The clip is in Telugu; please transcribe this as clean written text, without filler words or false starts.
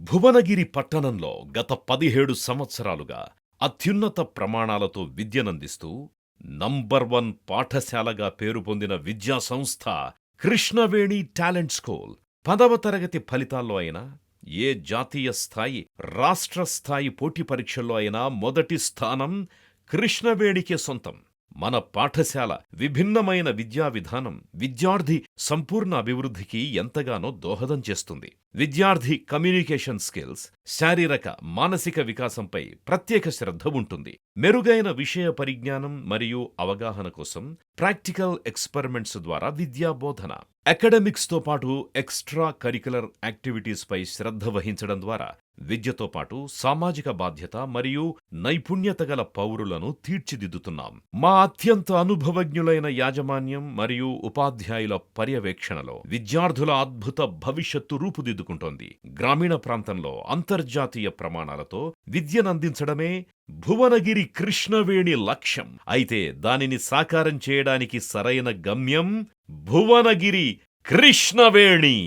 భువనగిరి పట్టణంలో గత 17 సంవత్సరాలుగా అత్యున్నత ప్రమాణాలతో విద్యనందిస్తూ నంబర్ 1 పాఠశాలగా పేరు పొందిన విద్యా సంస్థ కృష్ణవేణి టాలెంట్ స్కూల్. 10వ తరగతి ఫలితాల్లో అయినా, ఏ జాతీయ స్థాయి, రాష్ట్ర స్థాయి పోటీ పరీక్షల్లో అయినా మొదటి స్థానం కృష్ణవేణికే సొంతం. మన పాఠశాల విభిన్నమైన విద్యా విధానం విద్యార్థి సంపూర్ణ అభివృద్ధికి ఎంతగానో దోహదం చేస్తుంది. విద్యార్థి కమ్యూనికేషన్ స్కిల్స్, శారీరక, మానసిక వికాసంపై ప్రత్యేక శ్రద్ధ ఉంటుంది. మెరుగైన విషయ పరిజ్ఞానం మరియు అవగాహన కోసం ప్రాక్టికల్ ఎక్స్పెరిమెంట్స్ ద్వారా విద్యా బోధన, అకాడమిక్స్తో పాటు ఎక్స్ట్రా కరికులర్ యాక్టివిటీస్పై శ్రద్ధ వహించడం ద్వారా విద్యతో పాటు సామాజిక బాధ్యత మరియు నైపుణ్యత గల పౌరులను తీర్చిదిద్దుతున్నాం. మా అత్యంత అనుభవజ్ఞులైన యాజమాన్యం మరియు ఉపాధ్యాయుల పర్యవేక్షణలో విద్యార్థుల అద్భుత భవిష్యత్తు రూపుదిద్దుకుంటోంది. గ్రామీణ ప్రాంతంలో అంతర్జాతీయ ప్రమాణాలతో విద్యనందించడమే భువనగిరి కృష్ణవేణి లక్ష్యం. అయితే దానిని సాకారం చేయడానికి సరైన గమ్యం భువనగిరి కృష్ణవేణి.